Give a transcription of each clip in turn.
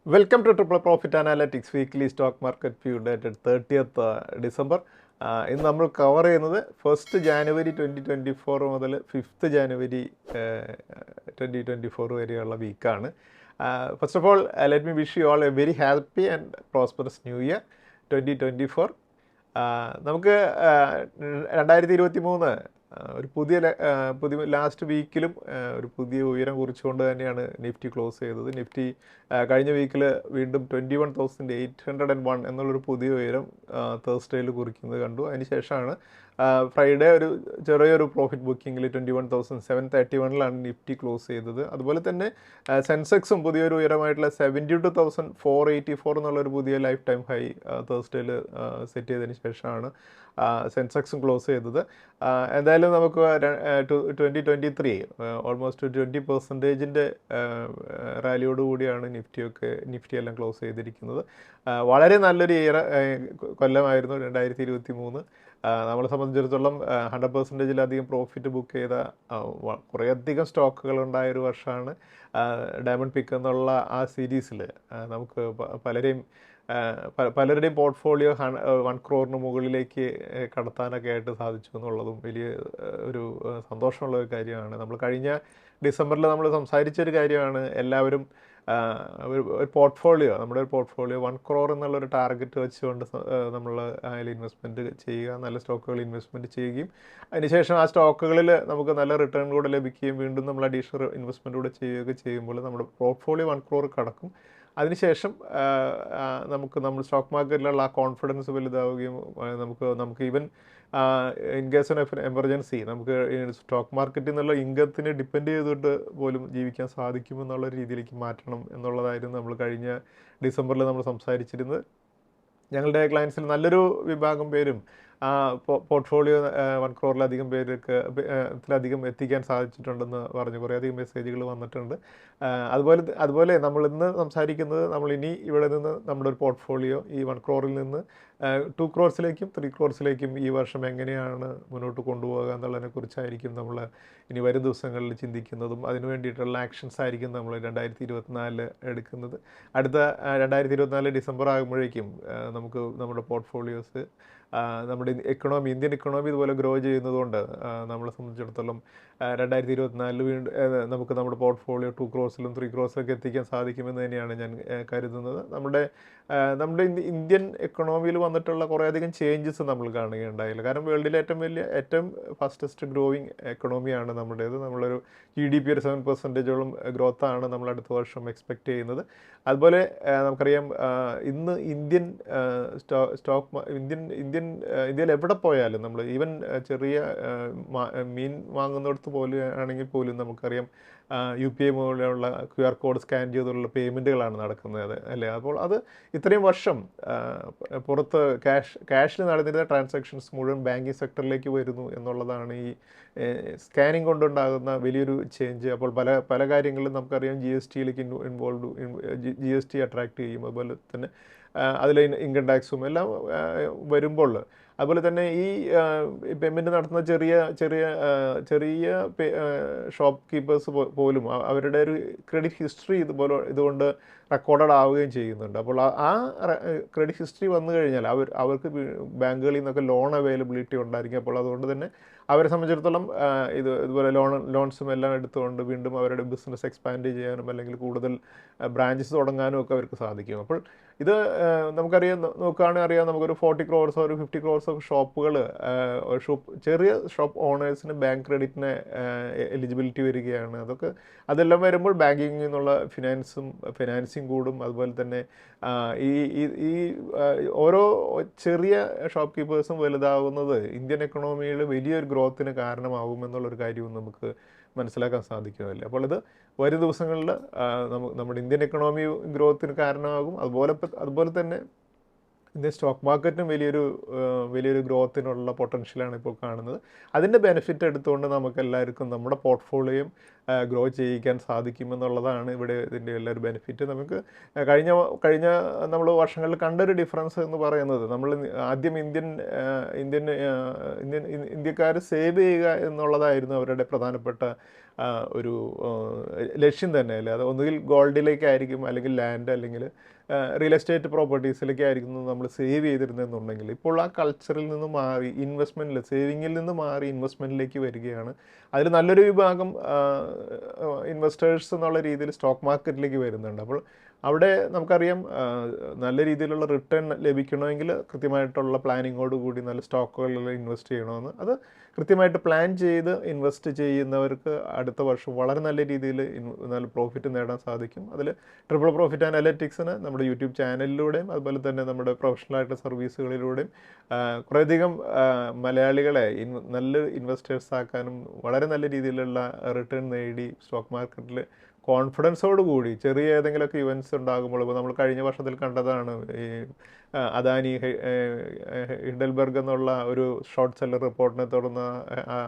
Welcome to Triple Profit Analytics Weekly Stock Market View dated 30th December. ഇന്ന് നമ്മൾ cover ചെയ്യുന്നത് 1st January 2024 മുതൽ 5th January 2024 വരെയുള്ള വീക്കാണ്. First of all let me wish you all a very happy and prosperous new year 2024. നമുക്ക് 2023 ഒരു പുതിയ last വീക്കിലും ഒരു പുതിയ ഉയരം കുറിച്ചുകൊണ്ട് തന്നെയാണ് നിഫ്റ്റി ക്ലോസ് ചെയ്തത്. നിഫ്റ്റി കഴിഞ്ഞ വീക്കിൽ വീണ്ടും 21,801 എന്നുള്ളൊരു പുതിയ ഉയരം തേഴ്സ്ഡേയിൽ കുറിക്കുന്നത് കണ്ടു. അതിനുശേഷമാണ് ഫ്രൈഡേ ഒരു ചെറിയൊരു പ്രോഫിറ്റ് ബുക്കിങ്ങിൽ 21,731 നിഫ്റ്റി ക്ലോസ് ചെയ്തത്. അതുപോലെ തന്നെ സെൻസെക്സും പുതിയൊരു ഉയരമായിട്ടുള്ള 72,484 എന്നുള്ളൊരു പുതിയ ലൈഫ് ടൈം ഹൈ തേഴ്സ്ഡേയിൽ സെറ്റ് ചെയ്തതിന് ശേഷമാണ് സെൻസെക്സും ക്ലോസ് ചെയ്തത്. എന്തായാലും നമുക്ക് 2023 ഓൾമോസ്റ്റ് 20% റാലിയോടുകൂടിയാണ് നിഫ്റ്റിയെല്ലാം ക്ലോസ് ചെയ്തിരിക്കുന്നത്. വളരെ നല്ലൊരു കൊല്ലമായിരുന്നു 2023. നമ്മളെ സംബന്ധിച്ചിടത്തോളം 100%-ലധികം പ്രോഫിറ്റ് ബുക്ക് ചെയ്ത കുറേയധികം സ്റ്റോക്കുകളുണ്ടായൊരു വർഷമാണ്. ഡയമണ്ട് പിക്ക് എന്നുള്ള ആ സീരീസിൽ നമുക്ക് പലരുടെയും പോർട്ട്ഫോളിയോ 1 crore മുകളിലേക്ക് കടത്താനൊക്കെ ആയിട്ട് സാധിച്ചു എന്നുള്ളതും വലിയ ഒരു സന്തോഷമുള്ള ഒരു കാര്യമാണ്. നമ്മൾ കഴിഞ്ഞ ഡിസംബറിൽ നമ്മൾ സംസാരിച്ചൊരു കാര്യമാണ്. എല്ലാവരും ഒരു പോർട്ട്ഫോളിയോ, നമ്മുടെ ഒരു പോർട്ട്ഫോളിയോ 1 crore എന്നുള്ളൊരു ടാർഗറ്റ് വെച്ചുകൊണ്ട് നമ്മൾ അതിൽ ഇൻവെസ്റ്റ്മെൻറ്റ് ചെയ്യുക, നല്ല സ്റ്റോക്കുകൾ ഇൻവെസ്റ്റ്മെൻറ്റ് ചെയ്യുകയും അതിനുശേഷം ആ സ്റ്റോക്കുകളിൽ നമുക്ക് നല്ല റിട്ടേൺ കൂടെ ലഭിക്കുകയും വീണ്ടും നമ്മൾ അഡീഷണൽ ഇൻവെസ്റ്റ്മെൻറ്റ് കൂടെ ചെയ്യുകയൊക്കെ ചെയ്യുമ്പോൾ നമ്മുടെ പോർട്ട്ഫോളിയോ 1 crore കടക്കും. അതിനുശേഷം നമ്മൾ സ്റ്റോക്ക് മാർക്കറ്റിലുള്ള ആ കോൺഫിഡൻസ് വലുതാവുകയും നമുക്ക് even in case of emergency നമുക്ക് സ്റ്റോക്ക് മാർക്കറ്റിൽ നിന്നുള്ള ഇൻകത്തിന് ഡിപ്പെൻഡ് ചെയ്തിട്ട് പോലും ജീവിക്കാൻ സാധിക്കുമെന്നുള്ള രീതിയിലേക്ക് മാറ്റണം എന്നുള്ളതായിരുന്നു നമ്മൾ കഴിഞ്ഞ ഡിസംബറിൽ നമ്മൾ സംസാരിച്ചിരുന്നത്. ഞങ്ങളുടെ ക്ലയൻസിൽ നല്ലൊരു വിഭാഗം പേരും പോർട്ട്ഫോളിയോ 1 crore-ലധികം പേർക്ക് എത്തിക്കാൻ സാധിച്ചിട്ടുണ്ടെന്ന് പറഞ്ഞ് കുറേയധികം മെസ്സേജുകൾ വന്നിട്ടുണ്ട്. അതുപോലെ നമ്മൾ ഇന്ന് സംസാരിക്കുന്നത് നമ്മളിനി ഇവിടെ നിന്ന് നമ്മുടെ ഒരു പോർട്ട്ഫോളിയോ ഈ 1 crore-ൽ നിന്ന് 2 crore-ലേക്കും 3 crore-ലേക്കും ഈ വർഷം എങ്ങനെയാണ് മുന്നോട്ട് കൊണ്ടുപോകുക എന്നുള്ളതിനെ കുറിച്ചായിരിക്കും നമ്മൾ ഇനി വരും ദിവസങ്ങളിൽ ചിന്തിക്കുന്നതും അതിനു വേണ്ടിയിട്ടുള്ള ആക്ഷൻസ് ആയിരിക്കും നമ്മൾ 2024 എടുക്കുന്നത്. അടുത്ത 2024 ഡിസംബർ ആകുമ്പോഴേക്കും നമുക്ക് നമ്മുടെ പോർട്ട്ഫോളിയോസ് നമ്മുടെ ഇന്ത്യൻ ഇക്കണോമി ഇതുപോലെ ഗ്രോ ചെയ്യുന്നതുകൊണ്ട് നമ്മളെ സംബന്ധിച്ചിടത്തോളം 2024 വീണ്ടും നമുക്ക് നമ്മുടെ പോർട്ട്ഫോളിയോ 2 crore-ലും 3 crore-ലൊക്കെ എത്തിക്കാൻ സാധിക്കുമെന്ന് തന്നെയാണ് ഞാൻ കരുതുന്നത്. നമ്മുടെ ഇന്ത്യൻ എക്കണോമിയിൽ വന്നിട്ടുള്ള കുറേയധികം ചേഞ്ചസ് നമ്മൾ കാണുകയുണ്ടായില്ല. കാരണം വേൾഡിലെ ഏറ്റവും ഫാസ്റ്റസ്റ്റ് ഗ്രോയിങ് എക്കണോമിയാണ് നമ്മുടേത്. നമ്മളൊരു GDP ഒരു 7%-ഓളം ഗ്രോത്താണ് നമ്മൾ അടുത്ത വർഷം എക്സ്പെക്റ്റ് ചെയ്യുന്നത്. അതുപോലെ നമുക്കറിയാം ഇന്ന് ഇന്ത്യയിൽ എവിടെ പോയാലും നമ്മൾ ഈവൻ ചെറിയ മീൻ വാങ്ങുന്നിടത്ത് പോലും ആണെങ്കിൽ പോലും നമുക്കറിയാം UPI പോലെയുള്ള QR കോഡ് സ്കാൻ ചെയ്തുള്ള പേയ്മെൻറ്റുകളാണ് നടക്കുന്നത് അല്ലേ. അപ്പോൾ അത് ഇത്രയും വർഷം പുറത്ത് ക്യാഷിൽ നടന്നിരുന്ന ട്രാൻസാക്ഷൻസ് മുഴുവൻ ബാങ്കിങ് സെക്ടറിലേക്ക് വരുന്നു എന്നുള്ളതാണ് ഈ സ്കാനിങ് കൊണ്ടുണ്ടാകുന്ന വലിയൊരു ചേഞ്ച്. അപ്പോൾ പല കാര്യങ്ങളിലും നമുക്കറിയാം GST-യിലേക്ക് GST അട്രാക്ട് ചെയ്യും. അതുപോലെ തന്നെ അതിൽ ഇൻകം ടാക്സും എല്ലാം വരുമ്പോൾ അതുപോലെ തന്നെ ഈ പേയ്മെൻറ്റ് നടത്തുന്ന ചെറിയ ഷോപ്പ് കീപ്പേഴ്സ് പോലും അവരുടെ ഒരു ക്രെഡിറ്റ് ഹിസ്റ്ററി ഇതുകൊണ്ട് റെക്കോർഡഡ് ആവുകയും ചെയ്യുന്നുണ്ട്. അപ്പോൾ ആ ക്രെഡിറ്റ് ഹിസ്റ്ററി വന്നു കഴിഞ്ഞാൽ അവർക്ക് ബാങ്കുകളിൽ നിന്നൊക്കെ ലോൺ അവൈലബിലിറ്റി ഉണ്ടായിരിക്കും. അപ്പോൾ അതുകൊണ്ട് തന്നെ അവരെ സംബന്ധിച്ചിടത്തോളം ഇതുപോലെ ലോൺസും എല്ലാം എടുത്തുകൊണ്ട് വീണ്ടും അവരുടെ ബിസിനസ് എക്സ്പാൻഡ് ചെയ്യാനും അല്ലെങ്കിൽ കൂടുതൽ ബ്രാഞ്ചസ് തുടങ്ങാനും ഒക്കെ അവർക്ക് സാധിക്കും. അപ്പോൾ ഇത് നോക്കുകയാണെങ്കിൽ അറിയാം നമുക്കൊരു 40 crores ഒരു 50 crores ഓഫ് ഷോപ്പുകൾ ചെറിയ ഷോപ്പ് ഓണേഴ്സിന് ബാങ്ക് ക്രെഡിറ്റിന് എലിജിബിലിറ്റി വരികയാണ്. അതെല്ലാം വരുമ്പോൾ ബാങ്കിങ്ങിൽ നിന്നുള്ള ഫിനാൻസിങ് കൂടും. അതുപോലെ തന്നെ ഈ ഓരോ ചെറിയ ഷോപ്പ് കീപ്പേഴ്സും വലുതാകുന്നത് ഇന്ത്യൻ എക്കണോമിയിൽ വലിയൊരു ഗ്രോത്തിന് കാരണമാകുമെന്നുള്ളൊരു കാര്യവും നമുക്ക് മനസ്സിലാക്കാൻ സാധിക്കുമല്ലേ. അപ്പോൾ ഇത് വരും ദിവസങ്ങളിൽ നമ്മുടെ ഇന്ത്യൻ എക്കണോമി ഗ്രോത്തിന് കാരണമാകും. അതുപോലെ തന്നെ ഇന്ത്യൻ സ്റ്റോക്ക് മാർക്കറ്റിനും വലിയൊരു ഗ്രോത്തിനുള്ള പൊട്ടൻഷ്യലാണ് ഇപ്പോൾ കാണുന്നത്. അതിൻ്റെ ബെനിഫിറ്റ് എടുത്തുകൊണ്ട് നമുക്ക് എല്ലാവർക്കും നമ്മുടെ പോർട്ട്ഫോളിയോയും ഗ്രോ ചെയ്യിക്കാൻ സാധിക്കുമെന്നുള്ളതാണ് ഇവിടെ ഇതിൻ്റെ എല്ലാ ഒരു ബെനിഫിറ്റ്. നമുക്ക് കഴിഞ്ഞ കഴിഞ്ഞ നമ്മൾ വർഷങ്ങളിൽ കണ്ടൊരു ഡിഫറൻസ് എന്ന് പറയുന്നത്, നമ്മൾ ആദ്യം ഇന്ത്യക്കാർ സേവ് ചെയ്യുക എന്നുള്ളതായിരുന്നു അവരുടെ പ്രധാനപ്പെട്ട ഒരു ലക്ഷ്യം തന്നെ അല്ലേ. അത് ഒന്നുകിൽ ഗോൾഡിലേക്കായിരിക്കും, അല്ലെങ്കിൽ ലാൻഡ്, അല്ലെങ്കിൽ റിയൽ എസ്റ്റേറ്റ് പ്രോപ്പർട്ടീസിലേക്കായിരിക്കും നമ്മൾ സേവ് ചെയ്തിരുന്നതെന്നുണ്ടെങ്കിൽ, ഇപ്പോൾ ആ കൾച്ചറിൽ നിന്ന് മാറി ഇൻവെസ്റ്റ്മെൻറ്റിൽ, സേവിങ്ങിൽ നിന്ന് മാറി ഇൻവെസ്റ്റ്മെൻറ്റിലേക്ക് വരികയാണ്. അതിൽ നല്ലൊരു വിഭാഗം ഇൻവെസ്റ്റേഴ്സ് എന്നുള്ള രീതിയിൽ സ്റ്റോക്ക് മാർക്കറ്റിലേക്ക് വരുന്നുണ്ട്. അപ്പോൾ അവിടെ നമുക്കറിയാം നല്ല രീതിയിലുള്ള റിട്ടേൺ ലഭിക്കണമെങ്കിൽ കൃത്യമായിട്ടുള്ള പ്ലാനിങ്ങോട് കൂടി നല്ല സ്റ്റോക്കുകളിൽ ഇൻവെസ്റ്റ് ചെയ്യണമെന്ന്, അത് കൃത്യമായിട്ട് പ്ലാൻ ചെയ്ത് ഇൻവെസ്റ്റ് ചെയ്യുന്നവർക്ക് അടുത്ത വർഷം വളരെ നല്ല രീതിയിൽ നല്ല പ്രോഫിറ്റ് നേടാൻ സാധിക്കും. അതിൽ ട്രിപ്പിൾ പ്രോഫിറ്റ് അനലിറ്റിക്സിന് നമ്മുടെ യൂട്യൂബ് ചാനലിലൂടെയും അതുപോലെ തന്നെ നമ്മുടെ പ്രൊഫഷണലായിട്ടുള്ള സർവീസുകളിലൂടെയും കുറേയധികം മലയാളികളെ നല്ല ഇൻവെസ്റ്റേഴ്സ് ആക്കാനും വളരെ നല്ല രീതിയിലുള്ള റിട്ടേൺ നേടി സ്റ്റോക്ക് മാർക്കറ്റിൽ കോൺഫിഡൻസോട് കൂടി ചെറിയ ഏതെങ്കിലുമൊക്കെ ഇവൻറ്റ്സ് ഉണ്ടാകുമ്പോൾ, ഇപ്പോൾ നമ്മൾ കഴിഞ്ഞ വർഷത്തിൽ കണ്ടതാണ് ഈ അദാനി ഹിഡൽബർഗ് എന്നുള്ള ഒരു ഷോർട്ട് സെല്ലർ റിപ്പോർട്ടിനെ തുടർന്ന്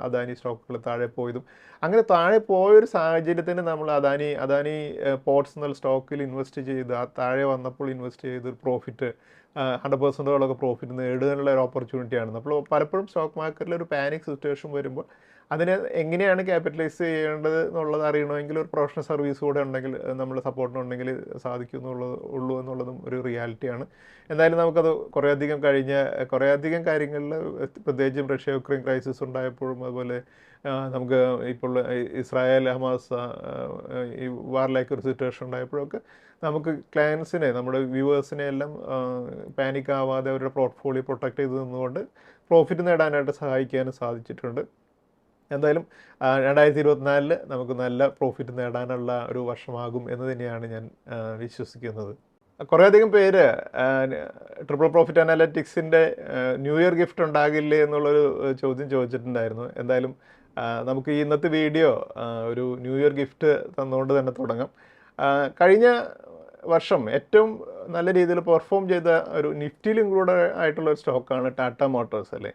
അദാനി സ്റ്റോക്കുകൾ താഴെ പോയതും, അങ്ങനെ താഴെ പോയൊരു സാഹചര്യത്തിന് നമ്മൾ അദാനി പോർട്സ് എന്നുള്ള സ്റ്റോക്കിൽ ഇൻവെസ്റ്റ് ചെയ്ത് ആ താഴെ വന്നപ്പോൾ ഇൻവെസ്റ്റ് ചെയ്തൊരു പ്രോഫിറ്റ് 100%ഓളൊക്കെ പ്രോഫിറ്റ് നേടുന്നതിനുള്ള ഒരു ഓപ്പർച്യൂണിറ്റിയാണ്. അപ്പോൾ പലപ്പോഴും സ്റ്റോക്ക് മാർക്കറ്റിൽ ഒരു പാനിക് സിറ്റുവേഷൻ വരുമ്പോൾ അതിനെ എങ്ങനെയാണ് ക്യാപിറ്റലൈസ് ചെയ്യേണ്ടത് എന്നുള്ളത് അറിയണമെങ്കിൽ ഒരു പ്രൊഫഷണൽ സർവീസ് കൂടെ ഉണ്ടെങ്കിൽ, നമ്മൾ സപ്പോർട്ടിനുണ്ടെങ്കിൽ സാധിക്കും ഉള്ളൂ എന്നുള്ളതും ഒരു റിയാലിറ്റിയാണ്. എന്തായാലും നമുക്കത് കുറേയധികം കാര്യങ്ങളിൽ, പ്രത്യേകിച്ചും റഷ്യ യുക്രൈൻ ക്രൈസിസ് ഉണ്ടായപ്പോഴും, അതുപോലെ നമുക്ക് ഇപ്പോൾ ഇസ്രായേൽ ഹമാസ് ഈ വാറിലേക്ക് ഒരു സിറ്റുവേഷൻ ഉണ്ടായപ്പോഴൊക്കെ നമുക്ക് ക്ലയൻസിനെ, നമ്മുടെ വ്യൂവേഴ്സിനെ എല്ലാം പാനിക് ആവാതെ അവരുടെ പോർട്ട്ഫോളിയോ പ്രൊട്ടക്ട് ചെയ്ത് നിന്നുകൊണ്ട് പ്രോഫിറ്റ് നേടാനായിട്ട് സഹായിക്കാനും സാധിച്ചിട്ടുണ്ട്. എന്തായാലും 2024 നമുക്ക് നല്ല പ്രോഫിറ്റ് നേടാനുള്ള ഒരു വർഷമാകും എന്ന് തന്നെയാണ് ഞാൻ വിശ്വസിക്കുന്നത്. കുറേയധികം പേര് ട്രിപ്പിൾ പ്രോഫിറ്റ് അനാലിറ്റിക്സിൻ്റെ ന്യൂ ഇയർ ഗിഫ്റ്റ് ഉണ്ടാകില്ലേ എന്നുള്ളൊരു ചോദ്യം ചോദിച്ചിട്ടുണ്ടായിരുന്നു. എന്തായാലും നമുക്ക് ഈ ഇന്നത്തെ വീഡിയോ ഒരു ന്യൂ ഇയർ ഗിഫ്റ്റ് തന്നുകൊണ്ട് തന്നെ തുടങ്ങാം. കഴിഞ്ഞ വർഷം ഏറ്റവും നല്ല രീതിയിൽ പെർഫോം ചെയ്ത ഒരു നിഫ്റ്റിയിൽ ഇൻക്ലൂഡഡ് ആയിട്ടുള്ള ഒരു സ്റ്റോക്കാണ് ടാറ്റ മോട്ടോഴ്സ് അല്ലേ.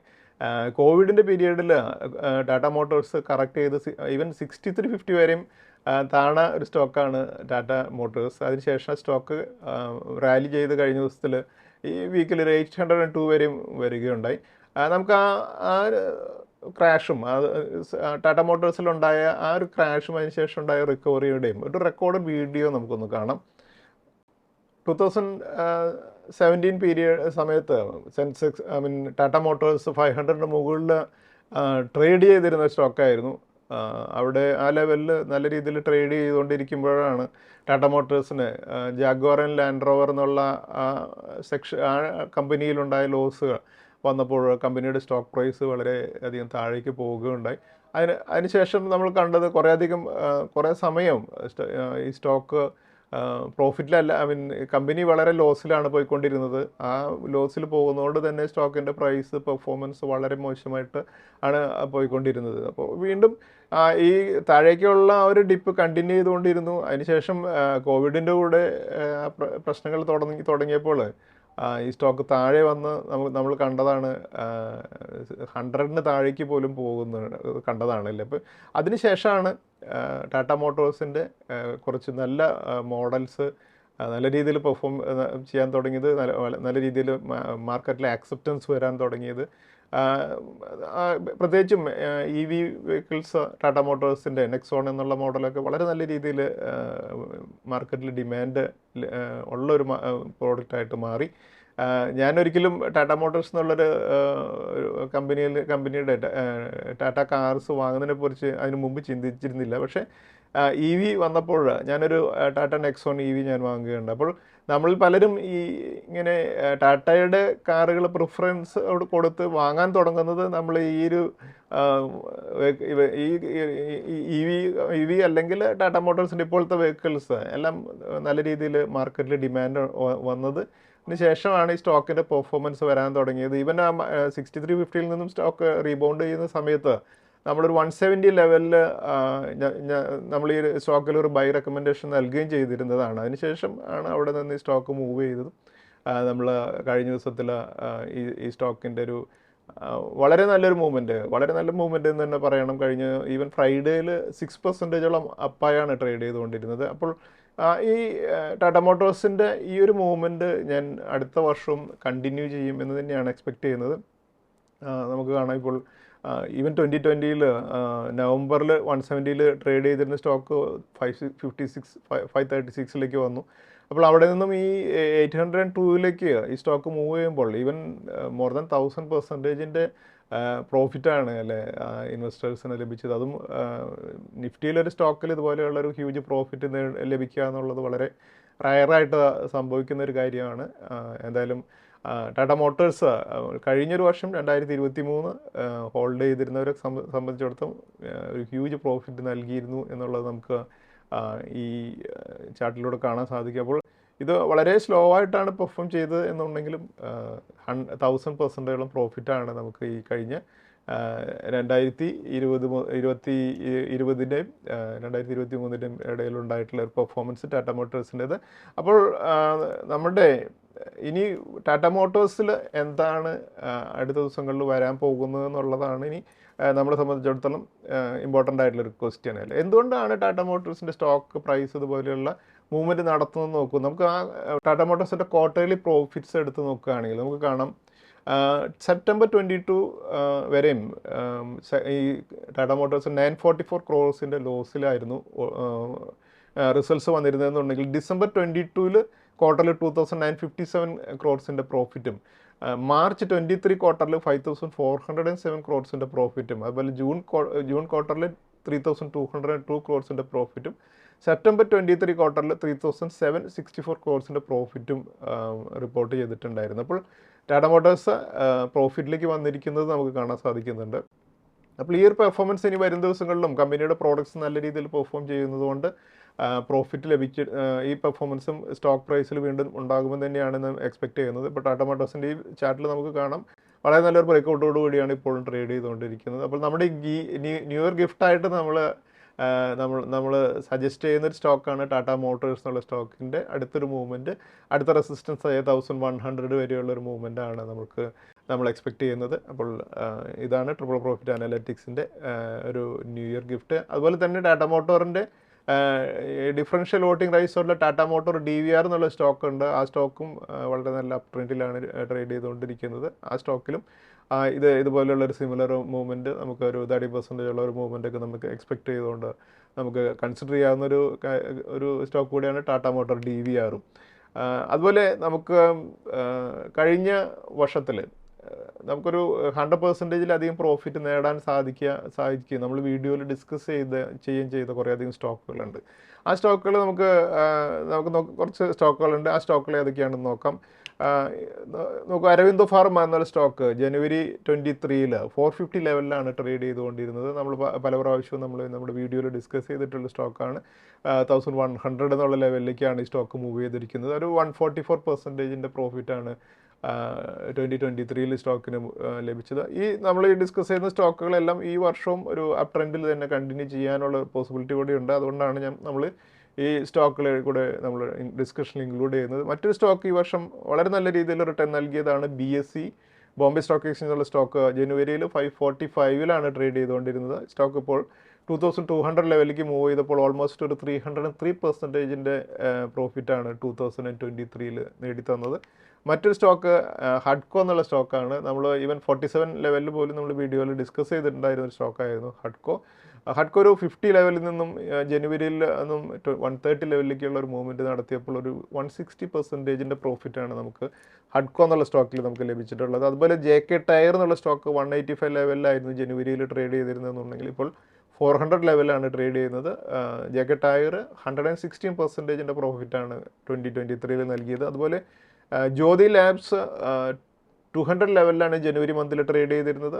കോവിഡിൻ്റെ പീരീഡിൽ ടാറ്റ മോട്ടോഴ്സ് കറക്റ്റ് ചെയ്ത് ഈവൻ 6350 വരെയും താണ ഒരു സ്റ്റോക്കാണ് ടാറ്റ മോട്ടോഴ്സ്. അതിനുശേഷം സ്റ്റോക്ക് റാലി ചെയ്ത് കഴിഞ്ഞ ദിവസത്തിൽ ഈ വീക്കിൽ ഒരു 802 വരെയും വരികയുണ്ടായി. നമുക്ക് ആ ക്രാഷും ടാറ്റ മോട്ടോഴ്സിലുണ്ടായ ആ ഒരു ക്രാഷും അതിനുശേഷം ഉണ്ടായ റിക്കവറിയുടെയും ഒരു റെക്കോർഡ് വീഡിയോ നമുക്കൊന്ന് കാണാം. 2017 പീരിയഡ് സമയത്ത് സെൻസെക്സ് ടാറ്റ മോട്ടോഴ്സ് 500 മുകളിൽ ട്രേഡ് ചെയ്തിരുന്ന സ്റ്റോക്കായിരുന്നു. അവിടെ ആ ലെവലിൽ നല്ല രീതിയിൽ ട്രേഡ് ചെയ്തുകൊണ്ടിരിക്കുമ്പോഴാണ് ടാറ്റ മോട്ടോഴ്സിന് ജാഗ്വാർ ആൻഡ് ലാൻഡ് റോവർ എന്നുള്ള ആ കമ്പനിയിലുണ്ടായ ലോസുകൾ വന്നപ്പോൾ കമ്പനിയുടെ സ്റ്റോക്ക് പ്രൈസ് വളരെ അധികം താഴേക്ക് പോവുകയുണ്ടായി. അതിനുശേഷം നമ്മൾ കണ്ടത് കുറേ സമയം ഈ സ്റ്റോക്ക് പ്രോഫിറ്റിലല്ല, കമ്പനി വളരെ ലോസിലാണ് പോയിക്കൊണ്ടിരുന്നത്. ആ ലോസിൽ പോകുന്നതുകൊണ്ട് തന്നെ സ്റ്റോക്കിൻ്റെ പ്രൈസ് പെർഫോമൻസ് വളരെ മോശമായിട്ട് ആണ് പോയിക്കൊണ്ടിരുന്നത്. അപ്പോൾ വീണ്ടും ഈ താഴേക്കുള്ള ഒരു ഡിപ്പ് കണ്ടിന്യൂ ചെയ്തുകൊണ്ടിരുന്നു. അതിനുശേഷം കോവിഡിൻ്റെ കൂടെ പ്രശ്നങ്ങൾ തുടങ്ങിയപ്പോൾ ഈ സ്റ്റോക്ക് താഴെ വന്ന് നമ്മൾ കണ്ടതാണ്, 100ന് താഴേക്ക് പോലും കണ്ടതാണല്ലേ. അപ്പോൾ അതിനുശേഷമാണ് ടാറ്റ മോട്ടോഴ്സിൻ്റെ കുറച്ച് നല്ല മോഡൽസ് നല്ല രീതിയിൽ പെർഫോം ചെയ്യാൻ തുടങ്ങിയത്, നല്ല രീതിയിൽ മാർക്കറ്റിൽ ആക്സെപ്റ്റൻസ് വരാൻ തുടങ്ങിയത്. പ്രത്യേകിച്ചും EV വെഹിക്കിൾസ് ടാറ്റ മോട്ടോഴ്സിൻ്റെ നെക്സോൺ എന്നുള്ള മോഡലൊക്കെ വളരെ നല്ല രീതിയിൽ മാർക്കറ്റിൽ ഡിമാൻഡ് ഉള്ളൊരു പ്രോഡക്റ്റായിട്ട് മാറി. ഞാനൊരിക്കലും ടാറ്റ മോട്ടോഴ്സ് എന്നുള്ളൊരു കമ്പനിയുടെ ടാറ്റ കാർസ് വാങ്ങുന്നതിനെ കുറിച്ച് അതിന് മുമ്പ് ചിന്തിച്ചിരുന്നില്ല. പക്ഷേ EV വന്നപ്പോൾ ഞാനൊരു ടാറ്റ നെക്സോൺ EV ഞാൻ വാങ്ങുകയുണ്ട്. അപ്പോൾ നമ്മൾ പലരും ഇങ്ങനെ ടാറ്റയുടെ കാറുകൾ പ്രിഫറൻസ് കൊടുത്ത് വാങ്ങാൻ തുടങ്ങുന്നത് നമ്മൾ ഈ ഒരു EV അല്ലെങ്കിൽ ടാറ്റ മോട്ടോഴ്സിൻ്റെ ഇപ്പോഴത്തെ വെഹിക്കിൾസ് എല്ലാം നല്ല രീതിയിൽ മാർക്കറ്റിൽ ഡിമാൻഡ് വന്നത് ശേഷമാണ് ഈ സ്റ്റോക്കിൻ്റെ പെർഫോമൻസ് വരാൻ തുടങ്ങിയത്. ഈവൻ 6350 നിന്നും സ്റ്റോക്ക് റീബൗണ്ട് ചെയ്യുന്ന സമയത്ത് നമ്മളൊരു 170 ലെവലിൽ നമ്മൾ ഈ സ്റ്റോക്കിൽ ഒരു ബൈ റെക്കമെൻഡേഷൻ നൽകുകയും ചെയ്തിരുന്നതാണ്. അതിനുശേഷം ആണ് അവിടെ നിന്ന് ഈ സ്റ്റോക്ക് മൂവ് ചെയ്തതും നമ്മൾ കഴിഞ്ഞ ദിവസത്തിൽ ഈ സ്റ്റോക്കിൻ്റെ ഒരു വളരെ നല്ലൊരു മൂവ്മെൻറ്റ്, വളരെ നല്ല മൂവ്മെൻറ്റ് എന്ന് തന്നെ പറയണം. കഴിഞ്ഞ ഈവൻ ഫ്രൈഡേയിൽ 6%ഓളം അപ്പായാണ് ട്രേഡ് ചെയ്തുകൊണ്ടിരുന്നത്. അപ്പോൾ ഈ ടാറ്റ മോട്ടോഴ്സിൻ്റെ ഈ ഒരു മൂവ്മെൻറ്റ് ഞാൻ അടുത്ത വർഷവും കണ്ടിന്യൂ ചെയ്യും എന്ന് തന്നെയാണ് എക്സ്പെക്റ്റ് ചെയ്യുന്നത്. നമുക്ക് കാണാം ഇപ്പോൾ ഈവൻ 2020 നവംബറിൽ 170 ട്രേഡ് ചെയ്തിരുന്ന സ്റ്റോക്ക് 536 വന്നു. അപ്പോൾ അവിടെ നിന്നും ഈ 802 ഈ സ്റ്റോക്ക് മൂവ് ചെയ്യുമ്പോൾ ഈവൻ മോർ ദാൻ 1000% പ്രോഫിറ്റാണ് അല്ലേ ഇൻവെസ്റ്റേഴ്സിന് ലഭിച്ചത്. അതും നിഫ്റ്റിയിലൊരു സ്റ്റോക്കിൽ ഇതുപോലെയുള്ളൊരു ഹ്യൂജ് പ്രോഫിറ്റ് ലഭിക്കുക എന്നുള്ളത് വളരെ റയറായിട്ട് സംഭവിക്കുന്ന ഒരു കാര്യമാണ്. എന്തായാലും ടാറ്റ മോട്ടോഴ്സ് കഴിഞ്ഞൊരു വർഷം 2023 ഹോൾഡ് ചെയ്തിരുന്നവരെ സംബന്ധിച്ചിടത്തോളം ഒരു ഹ്യൂജ് പ്രോഫിറ്റ് നൽകിയിരുന്നു എന്നുള്ളത് നമുക്ക് ഈ ചാർട്ടിലൂടെ കാണാൻ സാധിക്കും. അപ്പോൾ ഇത് വളരെ സ്ലോ ആയിട്ടാണ് പെർഫോം ചെയ്തത് എന്നുണ്ടെങ്കിലും 1000%ഓളം പ്രോഫിറ്റാണ് നമുക്ക് ഈ കഴിഞ്ഞ 2020-2023 ഇടയിലുണ്ടായിട്ടുള്ള ഒരു പെർഫോമൻസ് ടാറ്റ മോട്ടോഴ്സിൻ്റേത്. അപ്പോൾ നമ്മുടെ ഇനി ടാറ്റ മോട്ടോഴ്സിൽ എന്താണ് അടുത്ത ദിവസങ്ങളിൽ വരാൻ പോകുന്നത് എന്നുള്ളതാണ് ഇനി നമ്മളെ സംബന്ധിച്ചിടത്തോളം ഇമ്പോർട്ടൻ്റ് ആയിട്ടുള്ളൊരു ക്വസ്റ്റ്യൻ അല്ലേ. എന്തുകൊണ്ടാണ് ടാറ്റ മോട്ടോഴ്സിൻ്റെ സ്റ്റോക്ക് പ്രൈസ് ഇതുപോലെയുള്ള മൂവ്മെൻറ്റ് നടത്തുന്നത് നോക്കും. നമുക്ക് ആ ടാറ്റ മോട്ടോഴ്സിൻ്റെ ക്വാർട്ടർലി പ്രോഫിറ്റ്സ് എടുത്ത് നോക്കുകയാണെങ്കിൽ നമുക്ക് കാണാം സെപ്റ്റംബർ 22 വരെയും ഈ ടാറ്റ മോട്ടോഴ്സ് 944 crores ലോസിലായിരുന്നു റിസൾട്ട്സ് വന്നിരുന്നതെന്നുണ്ടെങ്കിൽ ഡിസംബർ 22 ക്വാർട്ടറിൽ 2957 crores പ്രോഫിറ്റും മാർച്ച് 23 ക്വാർട്ടറിൽ 5407 crores പ്രോഫിറ്റും അതുപോലെ ജൂൺ ക്വാർട്ടറിൽ 3202 crores പ്രോഫിറ്റും സെപ്റ്റംബർ 23 ക്വാർട്ടറിൽ 3764 crores പ്രോഫിറ്റും റിപ്പോർട്ട് ചെയ്തിട്ടുണ്ടായിരുന്നു. അപ്പോൾ ടാറ്റ മോട്ടോഴ്സ് പ്രോഫിറ്റിലേക്ക് വന്നിരിക്കുന്നത് നമുക്ക് കാണാൻ സാധിക്കുന്നുണ്ട്. അപ്പോൾ ഈ ഒരു പെർഫോമൻസ് ഇനി വരും ദിവസങ്ങളിലും കമ്പനിയുടെ പ്രോഡക്ട്സ് നല്ല രീതിയിൽ പെർഫോം ചെയ്യുന്നതുകൊണ്ട് പ്രോഫിറ്റ് ഈ പെർഫോമൻസും സ്റ്റോക്ക് പ്രൈസിൽ വീണ്ടും ഉണ്ടാകുമെന്ന് തന്നെയാണ് എക്സ്പെക്റ്റ് ചെയ്യുന്നത്. ഇപ്പോൾ ടാറ്റ മോട്ടോഴ്സിൻ്റെ ഈ ചാർട്ടിൽ നമുക്ക് കാണാം വളരെ നല്ലൊരു ബ്രേക്കൗട്ടോട് കൂടിയാണ് ഇപ്പോഴും ട്രേഡ് ചെയ്തുകൊണ്ടിരിക്കുന്നത്. അപ്പോൾ നമ്മുടെ ന്യൂ ഇയർ ഗിഫ്റ്റായിട്ട് നമ്മൾ സജസ്റ്റ് ചെയ്യുന്നൊരു സ്റ്റോക്കാണ് ടാറ്റ മോട്ടോഴ്സ് എന്നുള്ള സ്റ്റോക്കിൻ്റെ അടുത്തൊരു മൂവ്മെൻറ്റ്. അടുത്ത റെസിസ്റ്റൻസ് ആയ 1100 വരെയുള്ളൊരു മൂവ്മെൻറ്റാണ് നമ്മൾ എക്സ്പെക്റ്റ് ചെയ്യുന്നത്. അപ്പോൾ ഇതാണ് ട്രിപ്പിൾ പ്രോഫിറ്റ് അനലിറ്റിക്സിൻ്റെ ഒരു ന്യൂ ഇയർ ഗിഫ്റ്റ്. അതുപോലെ തന്നെ ടാറ്റ മോട്ടോറിൻ്റെ ഡിഫറൻഷ്യൽ വോട്ടിംഗ് റൈസുള്ള ടാറ്റ മോട്ടോർ DVR എന്നുള്ള സ്റ്റോക്ക് ഉണ്ട്. ആ സ്റ്റോക്കും വളരെ നല്ല അപ് ട്രെൻഡിലാണ് ട്രേഡ് ചെയ്തുകൊണ്ടിരിക്കുന്നത്. ആ സ്റ്റോക്കിലും ഇതുപോലെയുള്ളൊരു സിമിലർ മൂവ്മെൻറ്റ് നമുക്ക് ഒരു 30% ഉള്ള ഒരു മൂവ്മെൻറ്റൊക്കെ നമുക്ക് എക്സ്പെക്റ്റ് ചെയ്തുകൊണ്ട് നമുക്ക് കൺസിഡർ ചെയ്യാവുന്ന ഒരു സ്റ്റോക്ക് കൂടിയാണ് ടാറ്റ മോട്ടോർ DVRഉം. അതുപോലെ നമുക്ക് കഴിഞ്ഞ വർഷത്തിൽ നമുക്കൊരു 100%-ലധികം പ്രോഫിറ്റ് നേടാൻ സാധിക്കുക നമ്മൾ വീഡിയോയിൽ ഡിസ്കസ് ചെയ്ത കുറേയധികം സ്റ്റോക്കുകളുണ്ട്. ആ സ്റ്റോക്കുകൾ നമുക്ക് കുറച്ച് സ്റ്റോക്കുകളുണ്ട്. ആ സ്റ്റോക്കുകൾ ഏതൊക്കെയാണെന്ന് നോക്കാം. അരവിന്ദോ ഫാർമ എന്നുള്ള സ്റ്റോക്ക് ജനുവരി 23 450 ലെവലിലാണ് ട്രേഡ് ചെയ്തുകൊണ്ടിരുന്നത്. നമ്മൾ പല പ്രാവശ്യവും നമ്മുടെ വീഡിയോയിൽ ഡിസ്കസ് ചെയ്തിട്ടുള്ള സ്റ്റോക്കാണ്. 1100 എന്നുള്ള ലെവലിലേക്കാണ് ഈ സ്റ്റോക്ക് മൂവ് ചെയ്തിരിക്കുന്നത്. ഒരു 144% പ്രോഫിറ്റാണ് 2023 സ്റ്റോക്കിന് ലഭിച്ചത്. നമ്മൾ ഡിസ്കസ് ചെയ്യുന്ന സ്റ്റോക്കുകളെല്ലാം ഈ വർഷവും ഒരു അപ് ട്രെൻഡിൽ തന്നെ കണ്ടിന്യൂ ചെയ്യാനുള്ള പോസിബിലിറ്റി കൂടി ഉണ്ട്. അതുകൊണ്ടാണ് നമ്മൾ ഈ സ്റ്റോക്കുകൾ കൂടെ നമ്മൾ ഡിസ്കഷനിൽ ഇൻക്ലൂഡ് ചെയ്യുന്നത്. മറ്റൊരു സ്റ്റോക്ക് ഈ വർഷം വളരെ നല്ല രീതിയിൽ റിട്ടേൺ നൽകിയതാണ് BSE ബോംബെ സ്റ്റോക്ക് എക്സ്ചേഞ്ചുള്ള സ്റ്റോക്ക്. ജനുവരിയിൽ 545 ട്രേഡ് ചെയ്തുകൊണ്ടിരുന്നത്. സ്റ്റോക്ക് ഇപ്പോൾ 2200 ലെവലിലേക്ക് മൂവ് ചെയ്തപ്പോൾ ഓൾമോസ്റ്റ് ഒരു 303% പ്രോഫിറ്റാണ് 2023 നേടിത്തന്നത്. മറ്റൊരു സ്റ്റോക്ക് ഹഡ്കോ എന്നുള്ള സ്റ്റോക്കാണ്. നമ്മൾ ഈവൻ 47 ലെവലിൽ പോലും നമ്മൾ വീഡിയോയിൽ ഡിസ്കസ് ചെയ്തിട്ടുണ്ടായിരുന്ന ഒരു സ്റ്റോക്കായിരുന്നു ഹഡ്കോ ഒരു 50 ലെവലിൽ നിന്നും ജനുവരിയിൽ നിന്നും 130 ലെവലിലേക്കുള്ള ഒരു മൂവ്മെൻറ്റ് നടത്തിയപ്പോൾ ഒരു 160% പ്രോഫിറ്റാണ് നമുക്ക് ഹഡ്കോ എന്നുള്ള സ്റ്റോക്കിൽ നമുക്ക് ലഭിച്ചിട്ടുള്ളത്. അതുപോലെ JK ടയർ എന്നുള്ള സ്റ്റോക്ക് 185 ലെവലിലായിരുന്നു ജനുവരിയിൽ ട്രേഡ് ചെയ്തിരുന്നതെന്നുണ്ടെങ്കിൽ ഇപ്പോൾ 400 ലെവലാണ് ട്രേഡ് ചെയ്യുന്നത്. JK ടയർ 116% പ്രോഫിറ്റാണ് 2023 നൽകിയത്. അതുപോലെ ജ്യോതി ലാബ്സ് 200 ലെവലിലാണ് ജനുവരി മന്തിൽ ട്രേഡ് ചെയ്തിരുന്നത്.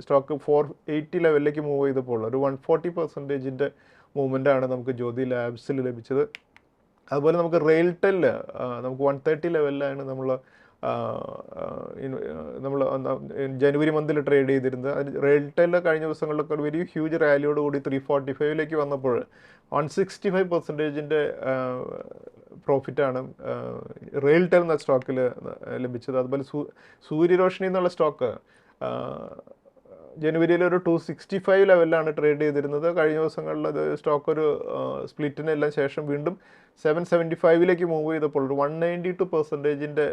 സ്റ്റോക്ക് 480 ലെവലിലേക്ക് മൂവ് ചെയ്തപ്പോൾ ഒരു 140% മൂവ്മെൻറ്റാണ് നമുക്ക് ജ്യോതി ലാബ്സിൽ ലഭിച്ചത്. അതുപോലെ നമുക്ക് റെയിൽടെൽ നമുക്ക് 130 ലെവലിലാണ് നമ്മൾ ജനുവരി മന്തിൽ ട്രേഡ് ചെയ്തിരുന്നത്. റെയിൽടെൽ കഴിഞ്ഞ ദിവസങ്ങളിലൊക്കെ ഒരു വലിയ ഹ്യൂജ് റാലിയോട് കൂടി 345 വന്നപ്പോൾ 165% പ്രോഫിറ്റാണ് റെയിൽടെൽ എന്ന സ്റ്റോക്കിൽ ലഭിച്ചത്. അതുപോലെ സൂര്യരോഷിനി എന്നുള്ള സ്റ്റോക്ക് ജനുവരിയിൽ ഒരു 265 ലെവലിലാണ് ട്രേഡ് ചെയ്തിരുന്നത്. കഴിഞ്ഞ ദിവസങ്ങളിൽ അത് സ്റ്റോക്ക് ഒരു സ്പ്ലിറ്റിനെല്ലാം ശേഷം വീണ്ടും 775 മൂവ് ചെയ്തപ്പോൾ ഒരു 192%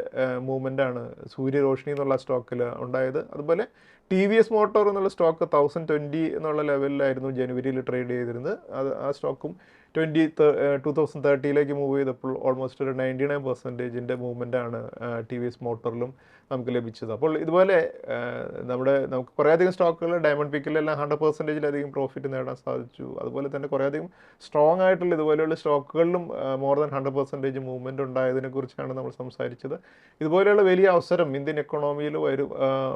മൂവ്മെൻ്റാണ് സൂര്യരോഷിനി എന്നുള്ള സ്റ്റോക്കിൽ ഉണ്ടായത്. അതുപോലെ ടി വി എസ് മോട്ടോർ എന്നുള്ള സ്റ്റോക്ക് 1020 എന്നുള്ള ലെവലിലായിരുന്നു ജനുവരിയിൽ ട്രേഡ് ചെയ്തിരുന്നത്. ആ സ്റ്റോക്കും 2030 മൂവ് ചെയ്തപ്പോൾ ഓൾമോസ്റ്റ് ഒരു 99% മൂവ്മെൻ്റാണ് ടി വി എസ് മോട്ടോറിലും നമുക്ക് ലഭിച്ചത്. അപ്പോൾ ഇതുപോലെ നമുക്ക് കുറേയധികം സ്റ്റോക്കുകൾ ഡയമണ്ട് പിക്കിലെല്ലാം 100%-ലധികം പ്രോഫിറ്റ് നേടാൻ സാധിച്ചു. അതുപോലെ തന്നെ കുറേയധികം സ്ട്രോങ് ആയിട്ടുള്ള ഇതുപോലെയുള്ള സ്റ്റോക്കുകളിലും മോർ ദാൻ 100% മൂവ്മെൻറ്റ് ഉണ്ടായതിനെ കുറിച്ചാണ് നമ്മൾ സംസാരിച്ചത്. ഇതുപോലെയുള്ള വലിയ അവസരം ഇന്ത്യൻ എക്കണോമിയിൽ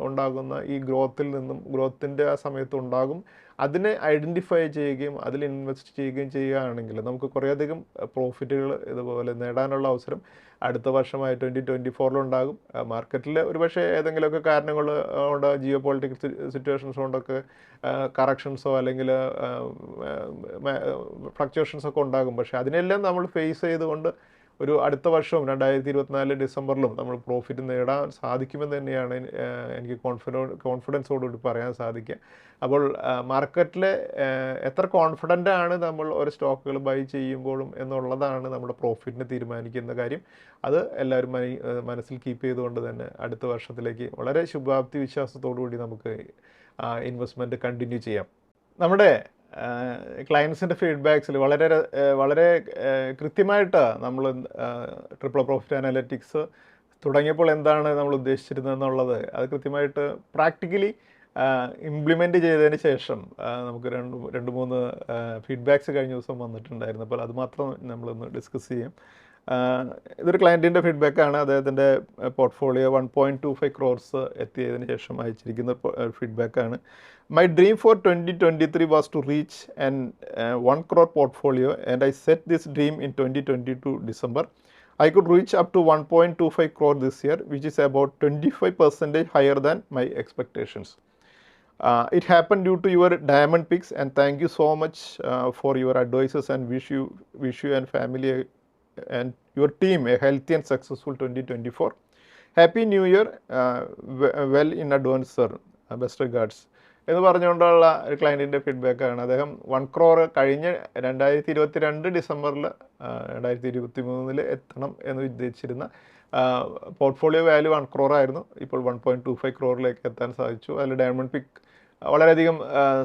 ഉണ്ടാകുന്ന ഈ ഗ്രോത്തിൻ്റെ ആ സമയത്ത് ഉണ്ടാകും. അതിനെ ഐഡൻറ്റിഫൈ ചെയ്യുകയും അതിൽ ഇൻവെസ്റ്റ് ചെയ്യുകയും ചെയ്യുകയാണെങ്കിൽ നമുക്ക് കുറേയധികം പ്രോഫിറ്റുകൾ ഇതുപോലെ നേടാനുള്ള അവസരം അടുത്ത വർഷമായി 2024 മാർക്കറ്റിൽ ഒരുപക്ഷെ ഏതെങ്കിലുമൊക്കെ കാരണങ്ങൾ കൊണ്ട് ജിയോ പൊളിറ്റിക്കൽ സിറ്റുവേഷൻസ് കൊണ്ടൊക്കെ കറക്ഷൻസോ അല്ലെങ്കിൽ ഫ്ലക്ച്വേഷൻസൊക്കെ ഉണ്ടാകും. പക്ഷേ അതിനെല്ലാം നമ്മൾ ഫേസ് ചെയ്തുകൊണ്ട് ഒരു അടുത്ത വർഷവും 2024 ഡിസംബറിലും നമ്മൾ പ്രോഫിറ്റ് നേടാൻ സാധിക്കുമെന്ന് തന്നെയാണ് എനിക്ക് കോൺഫിഡൻസോടുകൂടി പറയാൻ സാധിക്കുക. അപ്പോൾ മാർക്കറ്റിൽ എത്ര കോൺഫിഡൻ്റ് ആണ് നമ്മൾ ഒരു സ്റ്റോക്കുകൾ ബൈ ചെയ്യുമ്പോഴും എന്നുള്ളതാണ് നമ്മുടെ പ്രോഫിറ്റിനെ തീരുമാനിക്കുന്ന കാര്യം. അത് എല്ലാവരും മനസ്സിൽ കീപ്പ് ചെയ്തുകൊണ്ട് തന്നെ അടുത്ത വർഷത്തിലേക്ക് വളരെ ശുഭാപ്തി വിശ്വാസത്തോടു കൂടി നമുക്ക് ഇൻവെസ്റ്റ്മെൻറ്റ് കണ്ടിന്യൂ ചെയ്യാം. നമ്മുടെ ക്ലയൻസിൻ്റെ ഫീഡ്ബാക്സിൽ വളരെ കൃത്യമായിട്ട് നമ്മൾ ട്രിപ്പിൾ പ്രോഫിറ്റ് അനാലിറ്റിക്സ് തുടങ്ങിയപ്പോൾ എന്താണ് നമ്മൾ ഉദ്ദേശിച്ചിരുന്നത് എന്നുള്ളത് അത് കൃത്യമായിട്ട് പ്രാക്ടിക്കലി ഇംപ്ലിമെൻ്റ് ചെയ്തതിന് ശേഷം നമുക്ക് രണ്ട് മൂന്ന് ഫീഡ്ബാക്സ് കഴിഞ്ഞ ദിവസം വന്നിട്ടുണ്ടായിരുന്നു. അപ്പോൾ അത് മാത്രം നമ്മളൊന്ന് ഡിസ്കസ് ചെയ്യാം. ഇതൊരു ക്ലയൻറ്റിൻ്റെ ഫീഡ്ബാക്കാണ്. അദ്ദേഹത്തിൻ്റെ പോർട്ട്ഫോളിയോ 1.25 crores എത്തിയതിന് ശേഷം അയച്ചിരിക്കുന്ന ഫീഡ്ബാക്കാണ്. My dream for 2023 was to reach an 1 crore portfolio, and I set this dream in 2022 December. I could reach up to 1.25 crore this year, which is about 25% higher than my expectations. It happened due to your diamond picks, and thank you so much for your advices, and wish you and family and your team a healthy and successful 2024. Happy New Year, well in advance, sir. Best regards. എന്ന് പറഞ്ഞുകൊണ്ടുള്ള ഒരു ക്ലയൻറ്റിൻ്റെ ഫീഡ്ബാക്കാണ്. അദ്ദേഹം 1 crore കഴിഞ്ഞ 2022 ഡിസംബറിൽ 2023 എത്തണം എന്ന് ഉദ്ദേശിച്ചിരുന്ന portfolio value 1 crore ആയിരുന്നു. ഇപ്പോൾ 1.25 crore എത്താൻ സാധിച്ചു. അതിൽ ഡയമണ്ട് പിക്ക് വളരെയധികം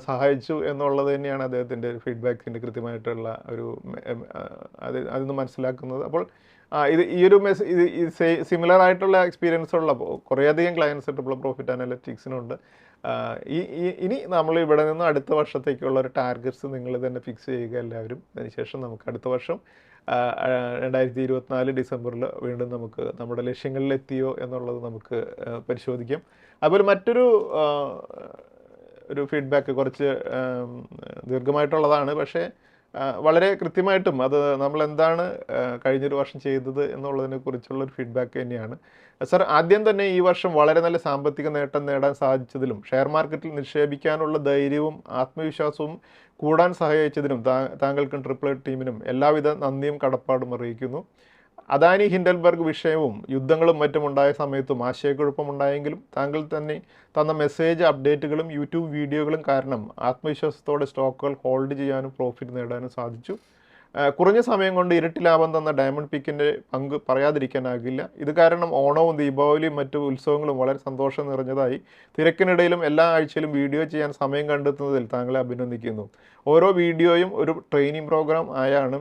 സഹായിച്ചു എന്നുള്ളത് തന്നെയാണ് അദ്ദേഹത്തിൻ്റെ ഫീഡ്ബാക്കിൻ്റെ കൃത്യമായിട്ടുള്ള ഒരു അതിൽ മനസ്സിലാക്കുന്നത്. അപ്പോൾ ഇത് സിമിലർ ആയിട്ടുള്ള എക്സ്പീരിയൻസ് ഉള്ള കുറേയധികം ക്ലയൻസ് ട്രിപ്പിൾ പ്രോഫിറ്റ് അനാലിറ്റിക്സിനുണ്ട്. ഇനി നമ്മൾ ഇവിടെ നിന്ന് അടുത്ത വർഷത്തേക്കുള്ള ഒരു ടാർഗറ്റ്സ് നിങ്ങൾ തന്നെ ഫിക്സ് ചെയ്യുക എല്ലാവരും. അതിനുശേഷം നമുക്ക് അടുത്ത വർഷം 2024 ഡിസംബറിൽ വീണ്ടും നമുക്ക് നമ്മുടെ ലക്ഷ്യങ്ങളിലെത്തിയോ എന്നുള്ളത് നമുക്ക് പരിശോധിക്കാം. അതുപോലെ മറ്റൊരു ഫീഡ്ബാക്ക് കുറച്ച് ദീർഘമായിട്ടുള്ളതാണ്, പക്ഷേ വളരെ കൃത്യമായിട്ടും അത് നമ്മൾ എന്താണ് കഴിഞ്ഞൊരു വർഷം ചെയ്തത് എന്നുള്ളതിനെ കുറിച്ചുള്ളൊരു ഫീഡ്ബാക്ക് തന്നെയാണ്. സർ, ആദ്യം തന്നെ ഈ വർഷം വളരെ നല്ല സാമ്പത്തിക നേട്ടം നേടാൻ സാധിച്ചതിലും ഷെയർ മാർക്കറ്റിൽ നിക്ഷേപിക്കാനുള്ള ധൈര്യവും ആത്മവിശ്വാസവും കൂടാൻ സഹായിച്ചതിനും താങ്കൾക്കും ട്രിപ്പിൾ ടീമിനും എല്ലാവിധ നന്ദിയും കടപ്പാടും അറിയിക്കുന്നു. അദാനി ഹിൻഡൽബർഗ് വിഷയവും യുദ്ധങ്ങളും മറ്റും ഉണ്ടായ സമയത്തും ആശയക്കുഴപ്പമുണ്ടായെങ്കിലും താങ്കൾ തന്നെ തന്ന മെസ്സേജ് അപ്ഡേറ്റുകളും യൂട്യൂബ് വീഡിയോകളും കാരണം ആത്മവിശ്വാസത്തോടെ സ്റ്റോക്കുകൾ ഹോൾഡ് ചെയ്യാനും പ്രോഫിറ്റ് നേടാനും സാധിച്ചു. കുറഞ്ഞ സമയം കൊണ്ട് ഇരട്ടി ലാഭം തന്ന ഡയമണ്ട് പിക്കിൻ്റെ പങ്ക് പറയാതിരിക്കാനാകില്ല. ഇത് കാരണം ഓണവും ദീപാവലിയും മറ്റു ഉത്സവങ്ങളും വളരെ സന്തോഷം നിറഞ്ഞതായി. തിരക്കിനിടയിലും എല്ലാ ആഴ്ചയിലും വീഡിയോ ചെയ്യാൻ സമയം കണ്ടെത്തുന്നതിൽ താങ്കളെ അഭിനന്ദിക്കുന്നു. ഓരോ വീഡിയോയും ഒരു ട്രെയിനിങ് പ്രോഗ്രാം ആയാണ്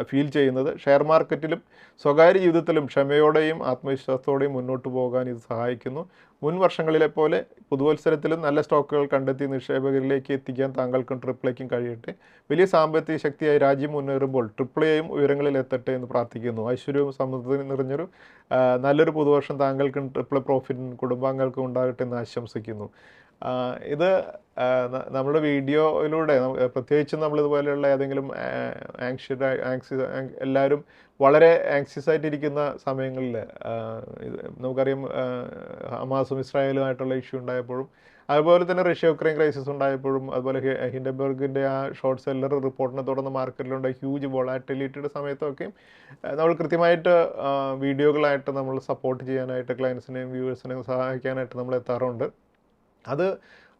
ഫീൽ ചെയ്യുന്നത്. ഷെയർ മാർക്കറ്റിലും സ്വകാര്യ ജീവിതത്തിലും ക്ഷമയോടെയും ആത്മവിശ്വാസത്തോടെയും മുന്നോട്ട് പോകാൻ ഇത് സഹായിക്കുന്നു. മുൻ വർഷങ്ങളിലെ പോലെ പുതുവത്സരത്തിലും നല്ല സ്റ്റോക്കുകൾ കണ്ടെത്തി നിക്ഷേപകരിലേക്ക് എത്തിക്കാൻ താങ്കൾക്കും ട്രിപ്പിളയ്ക്കും കഴിയട്ടെ. വലിയ സാമ്പത്തിക ശക്തിയായി രാജ്യം മുന്നേറുമ്പോൾ ട്രിപ്പിളയും ഉയരങ്ങളിൽ എത്തട്ടെ എന്ന് പ്രാർത്ഥിക്കുന്നു. ഐശ്വര്യവും സമൃദ്ധിയും നിറഞ്ഞൊരു നല്ലൊരു പുതുവർഷം താങ്കൾക്കും ട്രിപ്പിൾ പ്രോഫിറ്റിനും കുടുംബാംഗങ്ങൾക്കും ഉണ്ടാകട്ടെ എന്ന് ആശംസിക്കുന്നു. ഇത് നമ്മുടെ വീഡിയോയിലൂടെ പ്രത്യേകിച്ചും നമ്മളിതുപോലെയുള്ള ഏതെങ്കിലും എല്ലാവരും വളരെ ആങ്ഷ്യസ് ആയിട്ടിരിക്കുന്ന സമയങ്ങളിൽ നമുക്കറിയാം ഹമാസും ഇസ്രായേലുമായിട്ടുള്ള ഇഷ്യൂ ഉണ്ടായപ്പോഴും അതുപോലെ തന്നെ റഷ്യ യുക്രൈൻ ക്രൈസിസ് ഉണ്ടായപ്പോഴും അതുപോലെ ഹിൻഡൻബർഗിൻ്റെ ആ ഷോർട്ട് സെല്ലർ റിപ്പോർട്ടിനെ തുടർന്ന് മാർക്കറ്റിലുണ്ടായ ഹ്യൂജ് വോളാറ്റിലിറ്റിയുടെ സമയത്തൊക്കെയും നമ്മൾ കൃത്യമായിട്ട് വീഡിയോകളായിട്ട് നമ്മൾ സപ്പോർട്ട് ചെയ്യാനായിട്ട് ക്ലയൻസിനെയും വ്യൂവേഴ്സിനെയും സഹായിക്കാനായിട്ട് നമ്മൾ എത്താറുണ്ട്. അത്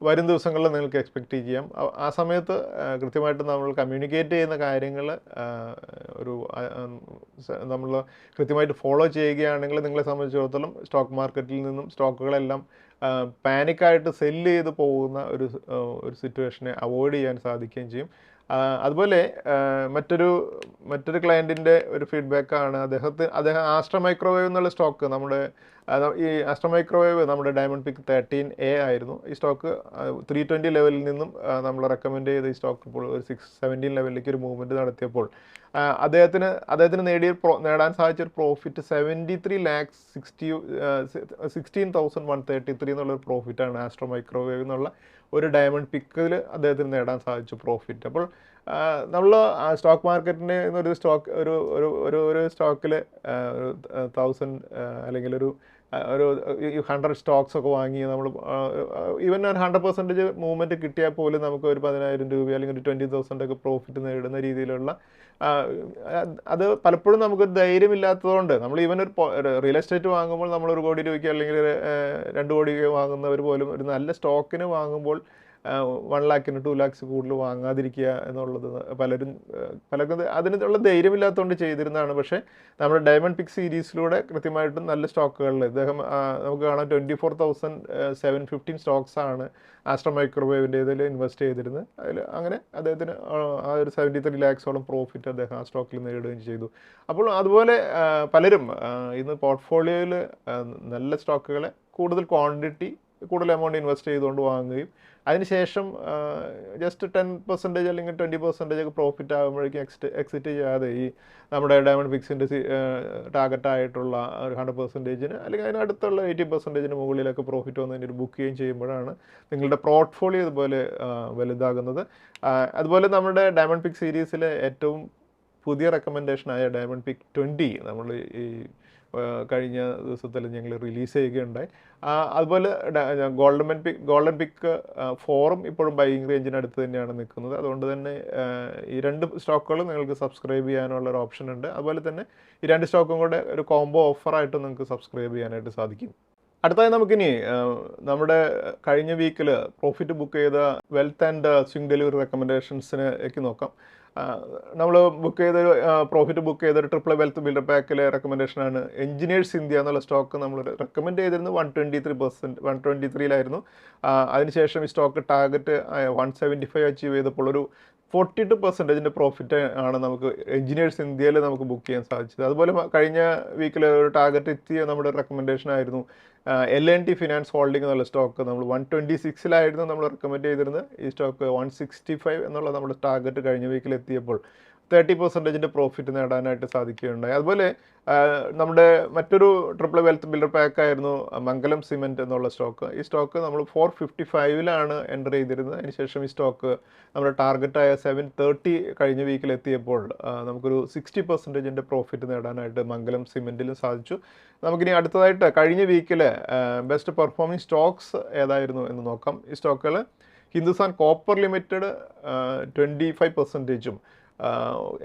വരും ദിവസങ്ങളിൽ നിങ്ങൾക്ക് എക്സ്പെക്റ്റ് ചെയ്യാം. ആ സമയത്ത് കൃത്യമായിട്ട് നമ്മൾ കമ്മ്യൂണിക്കേറ്റ് ചെയ്യുന്ന കാര്യങ്ങൾ ഒരു നമ്മൾ കൃത്യമായിട്ട് ഫോളോ ചെയ്യുകയാണെങ്കിൽ നിങ്ങളെ സംബന്ധിച്ചിടത്തോളം സ്റ്റോക്ക് മാർക്കറ്റിൽ നിന്നും സ്റ്റോക്കുകളെല്ലാം പാനിക്കായിട്ട് സെല്ല് ചെയ്ത് പോകുന്ന ഒരു സിറ്റുവേഷനെ അവോയ്ഡ് ചെയ്യാൻ സാധിക്കുകയും ചെയ്യും. അതുപോലെ മറ്റൊരു ക്ലയൻറ്റിൻ്റെ ഒരു ഫീഡ്ബാക്കാണ് അദ്ദേഹം ആസ്ട്ര മൈക്രോവേവ് എന്നുള്ള സ്റ്റോക്ക് ഈ ആസ്ട്ര മൈക്രോവേവ് നമ്മുടെ ഡയമണ്ട് പിക്ക് 13A ആയിരുന്നു. ഈ സ്റ്റോക്ക് 320 ലെവലിൽ നിന്നും നമ്മൾ റെക്കമെൻഡ് ചെയ്ത ഈ സ്റ്റോക്ക് ഇപ്പോൾ ഒരു 617 ലെവലിലേക്ക് ഒരു മൂവ്മെൻറ്റ് നടത്തിയപ്പോൾ അദ്ദേഹത്തിന് നേടാൻ സാധിച്ച ഒരു പ്രോഫിറ്റ് 16,133 എന്നുള്ളൊരു പ്രോഫിറ്റാണ് ആസ്ട്രോ മൈക്രോവേവ് എന്നുള്ള ഒരു ഡയമണ്ട് പിക്കിൽ അദ്ദേഹത്തിന് നേടാൻ സാധിച്ചു പ്രോഫിറ്റ്. അപ്പോൾ നമ്മൾ സ്റ്റോക്ക് മാർക്കറ്റിന് ഒരു സ്റ്റോക്കിൽ 1000 അല്ലെങ്കിൽ ഒരു 100 സ്റ്റോക്സ് ഒക്കെ വാങ്ങി നമ്മൾ ഈവൻ ഒരു 100% മൂവ്മെൻറ്റ് കിട്ടിയാൽ പോലും നമുക്ക് ഒരു 10,000 രൂപ അല്ലെങ്കിൽ ഒരു 20,000 ഒക്കെ പ്രോഫിറ്റ് നേടുന്ന രീതിയിലുള്ള അത് പലപ്പോഴും നമുക്ക് ധൈര്യമില്ലാത്തതുകൊണ്ട് നമ്മൾ ഈവൻ ഒരു റിയൽ എസ്റ്റേറ്റ് വാങ്ങുമ്പോൾ നമ്മൾ 1 കോടി രൂപയ്ക്ക് അല്ലെങ്കിൽ 2 കോടി വാങ്ങുന്നവർ പോലും ഒരു നല്ല സ്റ്റോക്കിന് വാങ്ങുമ്പോൾ 1 ലാഖിന് 2 ലാഖ്സ് കൂടുതൽ വാങ്ങാതിരിക്കുക എന്നുള്ളത് പലർക്കും അതിനുള്ള ധൈര്യമില്ലാത്തതുകൊണ്ട് ചെയ്തിരുന്നതാണ്. പക്ഷേ നമ്മുടെ ഡയമണ്ട് പിക്ക് സീരീസിലൂടെ കൃത്യമായിട്ടും നല്ല സ്റ്റോക്കുകളിൽ നമുക്ക് കാണാം 24,715 സ്റ്റോക്സാണ് ആസ്ട്ര മൈക്രോവേവിൻ്റെ ഇതിൽ ഇൻവെസ്റ്റ് ചെയ്തിരുന്നത്. അങ്ങനെ അദ്ദേഹത്തിന് ആ ഒരു 73 ലാക്സോളം പ്രോഫിറ്റ് അദ്ദേഹം ആ സ്റ്റോക്കിൽ നേടുകയും ചെയ്തു. അപ്പോൾ അതുപോലെ പലരും ഇന്ന് പോർട്ട്ഫോളിയോയിൽ നല്ല സ്റ്റോക്കുകളെ കൂടുതൽ എമൗണ്ട് ഇൻവെസ്റ്റ് ചെയ്തുകൊണ്ട് വാങ്ങുകയും അതിനുശേഷം ജസ്റ്റ് 10% അല്ലെങ്കിൽ 20% ഒക്കെ പ്രോഫിറ്റ് ആകുമ്പോഴേക്കും എക്സിറ്റ് ചെയ്യാതെ ഈ നമ്മുടെ ഡയമണ്ട് പിക്സിൻ്റെ ടാർഗറ്റായിട്ടുള്ള ഒരു 100%, അല്ലെങ്കിൽ അതിനടുത്തുള്ള 80% മുകളിലൊക്കെ പ്രോഫിറ്റ് വന്നതിന് ഒരു ബുക്ക് ചെയ്യുമ്പോഴാണ് നിങ്ങളുടെ പോർട്ട്ഫോളിയോ ഇതുപോലെ വലുതാകുന്നത്. അതുപോലെ നമ്മുടെ ഡയമണ്ട് പിക്ക് സീരീസിലെ ഏറ്റവും പുതിയ റെക്കമെൻഡേഷനായ ഡയമണ്ട് പിക്ക് 20 നമ്മൾ ഈ കഴിഞ്ഞ ദിവസത്തിൽ ഞങ്ങൾ റിലീസ് ചെയ്യുകയുണ്ടായി. അതുപോലെ ഗോൾഡൻ പിക്ക് 4ഉം ഇപ്പോഴും ബൈയിങ് റേഞ്ചിനടുത്ത് തന്നെയാണ് നിൽക്കുന്നത്. അതുകൊണ്ട് തന്നെ ഈ 2 സ്റ്റോക്കുകളും നിങ്ങൾക്ക് സബ്സ്ക്രൈബ് ചെയ്യാനുള്ള ഒരു ഓപ്ഷൻ ഉണ്ട്. അതുപോലെ തന്നെ ഈ 2 സ്റ്റോക്കും കൂടെ ഒരു കോംബോ ഓഫറായിട്ട് നിങ്ങൾക്ക് സബ്സ്ക്രൈബ് ചെയ്യാനായിട്ട് സാധിക്കും. അടുത്തായി നമുക്കിനി നമ്മുടെ കഴിഞ്ഞ വീക്കിൽ പ്രോഫിറ്റ് ബുക്ക് ചെയ്ത വെൽത്ത് ആൻഡ് സ്വിംഗ് ഡെലിവറി റെക്കമെൻഡേഷൻസിനേക്ക് നോക്കാം. നമ്മൾ പ്രോഫിറ്റ് ബുക്ക് ചെയ്ത ഒരു ട്രിപ്പിൾ വെൽത്ത് ബിൽഡർ പാക്കിലെ റെക്കമെൻഡേഷനാണ് എഞ്ചിനീയേഴ്സ് ഇന്ത്യ എന്നുള്ള സ്റ്റോക്ക് നമ്മൾ റെക്കമെൻഡ് ചെയ്തിരുന്നത് 123 അതിനുശേഷം ഈ സ്റ്റോക്ക് ടാർഗറ്റ് 175 അച്ചീവ് ചെയ്തപ്പോൾ ഒരു 42% പ്രോഫിറ്റ് ആണ് നമുക്ക് എഞ്ചിനീയേഴ്സ് ഇന്ത്യയിൽ നമുക്ക് ബുക്ക് ചെയ്യാൻ സാധിച്ചത്. അതുപോലെ കഴിഞ്ഞ വീക്കിൽ ഒരു ടാർഗറ്റ് എത്തിയ നമ്മുടെ റെക്കമെൻഡേഷൻ ആയിരുന്നു L&T ഫിനാൻസ് ഹോൾഡിംഗ് എന്നുള്ള സ്റ്റോക്ക് നമ്മൾ 126 നമ്മൾ റെക്കമെൻഡ് ചെയ്തിരുന്നത്. ഈ സ്റ്റോക്ക് 165 എന്നുള്ള നമ്മുടെ ടാർഗറ്റ് കഴിഞ്ഞ വീക്കിൽ എത്തിയപ്പോൾ 30% പ്രോഫിറ്റ് നേടാനായിട്ട് സാധിക്കുകയുണ്ടായി. അതുപോലെ നമ്മുടെ മറ്റൊരു ട്രിപ്പിൾ വെൽത്ത് ബിൽഡർ പാക്കായിരുന്നു മംഗലം സിമെൻറ്റ് എന്നുള്ള സ്റ്റോക്ക്. ഈ സ്റ്റോക്ക് നമ്മൾ 455 എൻ്റർ ചെയ്തിരുന്നത്. അതിനുശേഷം ഈ സ്റ്റോക്ക് നമ്മുടെ ടാർഗറ്റായ 730 കഴിഞ്ഞ വീക്കിൽ എത്തിയപ്പോൾ നമുക്കൊരു 60% പ്രോഫിറ്റ് നേടാനായിട്ട് മംഗലം സിമെൻറ്റിലും സാധിച്ചു. നമുക്കിനി അടുത്തതായിട്ട് കഴിഞ്ഞ വീക്കിൽ ബെസ്റ്റ് പെർഫോമിംഗ് സ്റ്റോക്സ് ഏതായിരുന്നു എന്ന് നോക്കാം. ഈ സ്റ്റോക്കുകൾ Hindustan copper limited 25%,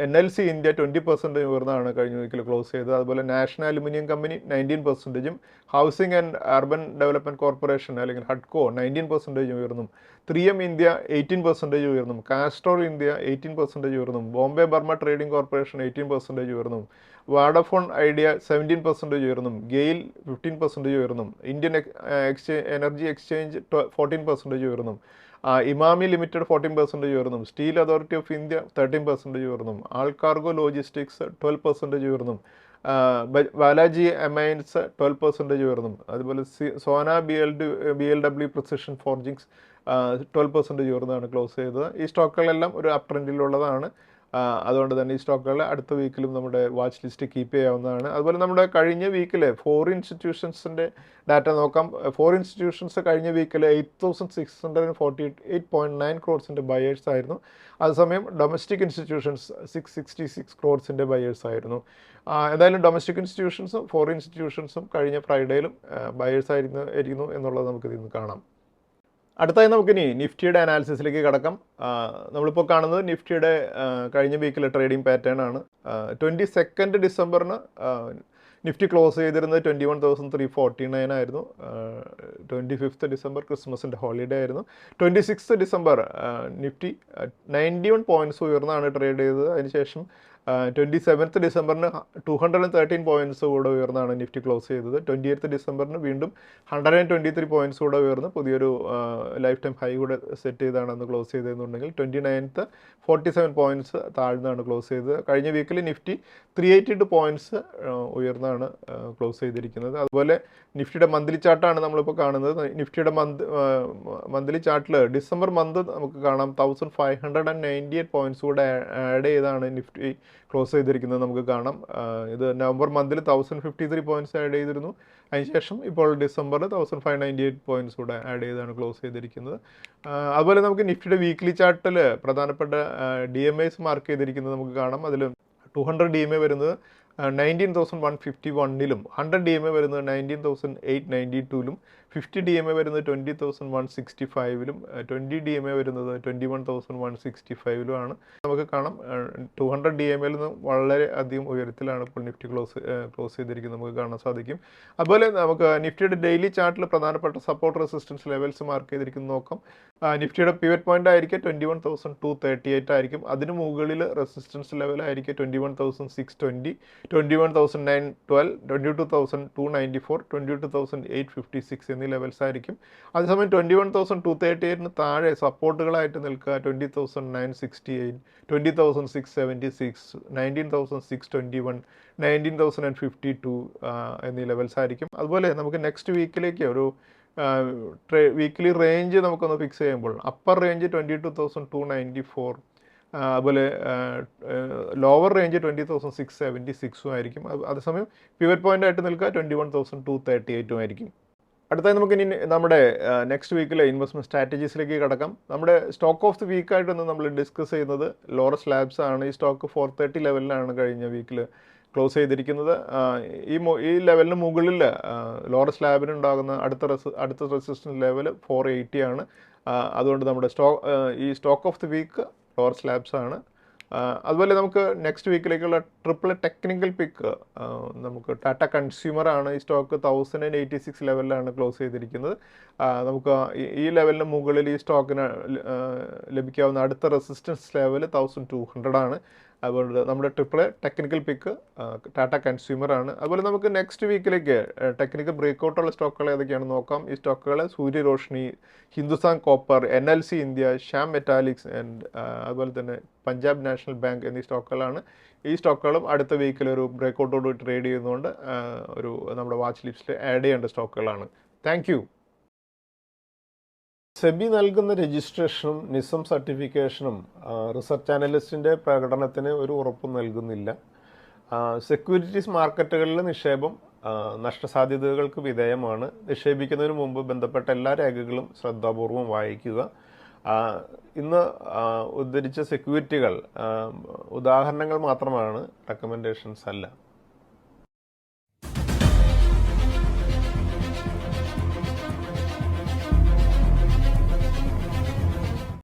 NLC India 20% ഉയർന്നാണ് കഴിഞ്ഞ വീക്കിൽ ക്ലോസ് ചെയ്തത്. അതുപോലെ national aluminium company 19%, housing and urban development corporation അല്ലെങ്കിൽ ഹഡ്കോ 19% ഉയർന്നും, 3M ഇന്ത്യ 18% ഉയർന്നും, കാസ്ട്രോൾ ഇന്ത്യ 18% ഉയർന്നും, ബോംബെ ബർമ ട്രേഡിംഗ് കോർപ്പറേഷൻ 18% ഉയർന്നും, വാഡഫോൺ ഐഡിയ 17% ഉയർന്നും, ഗെയിൽ 15% ഉയർന്നും, ഇന്ത്യൻ എനർജി എക്സ്ചേഞ്ച് 14% ഉയർന്നും, ഇമാമി ലിമിറ്റഡ് 14% ഉയർന്നും, സ്റ്റീൽ അതോറിറ്റി ഓഫ് ഇന്ത്യ 13% ഉയർന്നും, ആൾകാർഗോ ലോജിസ്റ്റിക്സ് 12% ഉയർന്നും, ബാലാജി അമൈൻസ് 12% ഉയർന്നും, അതുപോലെ സോന BLW പ്രിസിഷൻ ഫോർജിങ്സ് 12% ഉയർന്നാണ് ക്ലോസ് ചെയ്തത്. ഈ സ്റ്റോക്കുകളെല്ലാം ഒരു അപ് ട്രെൻഡിലുള്ളതാണ്. അതുകൊണ്ട് തന്നെ ഈ സ്റ്റോക്കുകൾ അടുത്ത വീക്കിലും നമ്മുടെ വാച്ച് ലിസ്റ്റ് കീപ്പ് ചെയ്യാവുന്നതാണ്. അതുപോലെ നമ്മുടെ കഴിഞ്ഞ വീക്കിൽ 4 ഇൻസ്റ്റിറ്റ്യൂഷൻസിൻ്റെ ഡാറ്റ നോക്കാം. 4 ഇൻസ്റ്റിറ്റ്യൂഷൻസ് കഴിഞ്ഞ വീക്കിൽ 8,648.9 ക്രോഡ്സിൻ്റെ ബയേഴ്സ് ആയിരുന്നു. അതേസമയം ഡൊമസ്റ്റിക് ഇൻസ്റ്റിറ്റ്യൂഷൻസ് 666 ക്രോഡ്സിൻ്റെ ബയേഴ്സ് ആയിരുന്നു. എന്തായാലും ഡൊമസ്റ്റിക് ഇൻസ്റ്റിറ്റ്യൂഷൻസും 4 ഇൻസ്റ്റിറ്റ്യൂഷൻസും കഴിഞ്ഞ ഫ്രൈഡേയിലും ബയേഴ്സ് ആയിരുന്നു എന്നുള്ളത് നമുക്കിതിൽ നിന്ന് കാണാം. അടുത്തായി നമുക്കിനി നിഫ്റ്റിയുടെ അനാലിസിസിലേക്ക് കടക്കാം. നമ്മളിപ്പോൾ കാണുന്നത് നിഫ്റ്റിയുടെ കഴിഞ്ഞ വീക്കിലെ ട്രേഡിംഗ് പാറ്റേൺ ആണ്. 22 ഡിസംബറിന് നിഫ്റ്റി ക്ലോസ് ചെയ്തിരുന്നത് 21,349 ആയിരുന്നു. 25th ഡിസംബർ ക്രിസ്മസിൻ്റെ ഹോളിഡേ ആയിരുന്നു. 26th ഡിസംബർ നിഫ്റ്റി 91 പോയിൻറ്റ്സ് ഉയർന്നാണ് ട്രേഡ് ചെയ്തത്. അതിനുശേഷം 27th ഡിസംബറിന് 213 പോയിൻറ്റ്സ് കൂടെ ഉയർന്നാണ് നിഫ്റ്റി ക്ലോസ് ചെയ്തത്. 20th ഡിസംബറിന് വീണ്ടും 123 പോയിൻറ്റ്സ് കൂടെ ഉയർന്ന് പുതിയൊരു ലൈഫ് ടൈം ഹൈ കൂടെ സെറ്റ് ചെയ്താണ് അന്ന് ക്ലോസ് ചെയ്തതെന്നുണ്ടെങ്കിൽ 29th 47 പോയിൻറ്റ്സ് താഴ്ന്നാണ് ക്ലോസ് ചെയ്തത്. കഴിഞ്ഞ വീക്കിൽ നിഫ്റ്റി 382 പോയിൻറ്റ്സ് ഉയർന്നാണ് ക്ലോസ് ചെയ്തിരിക്കുന്നത്. അതുപോലെ നിഫ്റ്റിയുടെ മന്ത്ലി ചാർട്ടാണ് നമ്മളിപ്പോൾ കാണുന്നത്. നിഫ്റ്റിയുടെ മന്ത്ലി ചാർട്ടിൽ ഡിസംബർ മന്ത് നമുക്ക് കാണാം 1598 പോയിൻറ്റ്സ് കൂടെ ആഡ് ചെയ്താണ് നിഫ്റ്റി ക്ലോസ് ചെയ്തിരിക്കുന്നത് നമുക്ക് കാണാം. ഇത് നവംബർ മന്തിൽ 1053 പോയിൻറ്റ്സ് ആഡ് ചെയ്തിരുന്നു. അതിനുശേഷം ഇപ്പോൾ ഡിസംബറിൽ 1598 പോയിൻറ്റ്സ് കൂടെ ആഡ് ചെയ്താണ് ക്ലോസ് ചെയ്തിരിക്കുന്നത്. അതുപോലെ നമുക്ക് നിഫ്റ്റിയുടെ വീക്ക്ലി ചാർട്ടിൽ പ്രധാനപ്പെട്ട DMAs മാർക്ക് ചെയ്തിരിക്കുന്നത് നമുക്ക് കാണാം. അതിൽ 200 DMA വരുന്നത് 19,151ലും 100 DMA വരുന്നത് 19,892ലും 50 DMA വരുന്നത് 20,165ലും 20 DMA വരുന്നത് 21,165ലുമാണ്. നമുക്ക് കാണാം 200 DMAയിൽ നിന്ന് വളരെ അധികം ഉയരത്തിലാണ് ഇപ്പോൾ നിഫ്റ്റി ക്ലോസ് ചെയ്തിരിക്കുന്നത് നമുക്ക് കാണാൻ സാധിക്കും. അതുപോലെ നമുക്ക് നിഫ്റ്റിയുടെ ഡെയിലി ചാർട്ടിൽ പ്രധാനപ്പെട്ട സപ്പോർട്ട് റെസിസ്റ്റൻസ് ലെവൽസ് മാർക്ക് ചെയ്തിരിക്കുന്നത് നോക്കാം. നിഫ്റ്റിയുടെ പിവറ്റ് പോയിന്റ് ആയിരിക്കും 21,238 ആയിരിക്കും. അതിന് മുകളിൽ റെസിസ്റ്റൻസ് ലെവലായിരിക്കും 21,620, 21,912, 22,294, 22,856 എന്നീ ലെവൽസ് ആയിരിക്കും. അതേസമയം 21,238 താഴെ സപ്പോർട്ടുകളായിട്ട് നിൽക്കുക 20,968, 20,676, 19,621, 19,052 എന്നീ ലെവൽസ് ആയിരിക്കും. അതുപോലെ നമുക്ക് നെക്സ്റ്റ് വീക്കിലേക്ക് ഒരു വീക്ക്ലി റേഞ്ച് നമുക്കൊന്ന് ഫിക്സ് ചെയ്യുമ്പോൾ അപ്പർ റേഞ്ച് 22,294, അതുപോലെ ലോവർ റേഞ്ച് 20,676 ആയിരിക്കും. അതേസമയം പിവറ്റ് പോയിന്റ് ആയിട്ട് നിൽക്കുക 21,238 ആയിരിക്കും. അടുത്തായി നമുക്ക് ഇനി നമ്മുടെ നെക്സ്റ്റ് വീക്കിലെ ഇൻവെസ്റ്റ്മെൻറ്റ് സ്ട്രാറ്റജീസിലേക്ക് കടക്കാം. നമ്മുടെ സ്റ്റോക്ക് ഓഫ് ദി വീക്കായിട്ടൊന്ന് നമ്മൾ ഡിസ്കസ് ചെയ്യുന്നത് ലോറസ് ലാബ്സ് ആണ്. ഈ സ്റ്റോക്ക് 430 ലെവലിലാണ് കഴിഞ്ഞ വീക്കിൽ ക്ലോസ് ചെയ്തിരിക്കുന്നത്. ഈ ലെവലിന് മുകളിൽ ലോറസ് ലാബിന് ഉണ്ടാകുന്ന അടുത്ത റെസിസ്റ്റൻസ് ലെവൽ 480 ആണ്. അതുകൊണ്ട് നമ്മുടെ ഈ stock of the week Laurus Labs ആണ്. അതുപോലെ നമുക്ക് നെക്സ്റ്റ് വീക്കിലേക്കുള്ള ട്രിപ്പിൾ ടെക്നിക്കൽ പിക്ക് നമുക്ക് ടാറ്റ കൺസ്യൂമർ ആണ്. ഈ സ്റ്റോക്ക് 1086 ലെവലിലാണ് ക്ലോസ് ചെയ്തിരിക്കുന്നത്. നമുക്ക് ഈ ലെവലിന് മുകളിൽ ഈ സ്റ്റോക്കിന് ലഭിക്കാവുന്ന അടുത്ത റെസിസ്റ്റൻസ് ലെവൽ 1200 ആണ്. അതുകൊണ്ട് നമ്മുടെ ട്രിപ്പിൾ ടെക്നിക്കൽ പിക്ക് ടാറ്റ കൺസ്യൂമർ ആണ്. അതുപോലെ നമുക്ക് നെക്സ്റ്റ് വീക്കിലേക്ക് ടെക്നിക്കൽ ബ്രേക്കൗട്ടുള്ള സ്റ്റോക്കുകൾ ഏതൊക്കെയാണെന്ന് നോക്കാം. ഈ സ്റ്റോക്കുകൾ Surya Roshni, Hindustan Copper, NLC India, Shyam Metalics and അതുപോലെ തന്നെ പഞ്ചാബ് നാഷണൽ ബാങ്ക് എന്നീ സ്റ്റോക്കുകളാണ്. ഈ സ്റ്റോക്കുകളും അടുത്ത വീക്കിൽ ഒരു ബ്രേക്കൗട്ടോട് ട്രേഡ് ചെയ്യുന്നതുകൊണ്ട് നമ്മുടെ വാച്ച് ലിസ്റ്റിൽ ആഡ് ചെയ്യേണ്ട സ്റ്റോക്കുകളാണ്. Thank you. സെബി നൽകുന്ന രജിസ്ട്രേഷനും നിസം സർട്ടിഫിക്കേഷനും റിസർച്ച് അനലിസ്റ്റിൻ്റെ പ്രകടനത്തിന് ഒരു ഉറപ്പും നൽകുന്നില്ല. സെക്യൂരിറ്റീസ് മാർക്കറ്റുകളിൽ നിക്ഷേപം നഷ്ടസാധ്യതകൾക്ക് വിധേയമാണ്. നിക്ഷേപിക്കുന്നതിന് മുമ്പ് ബന്ധപ്പെട്ട എല്ലാ രേഖകളും ശ്രദ്ധാപൂർവം വായിക്കുക. ഇന്ന് ഉദ്ധരിച്ച സെക്യൂരിറ്റികൾ ഉദാഹരണങ്ങൾ മാത്രമാണ്, റെക്കമെൻഡേഷൻസ് അല്ല.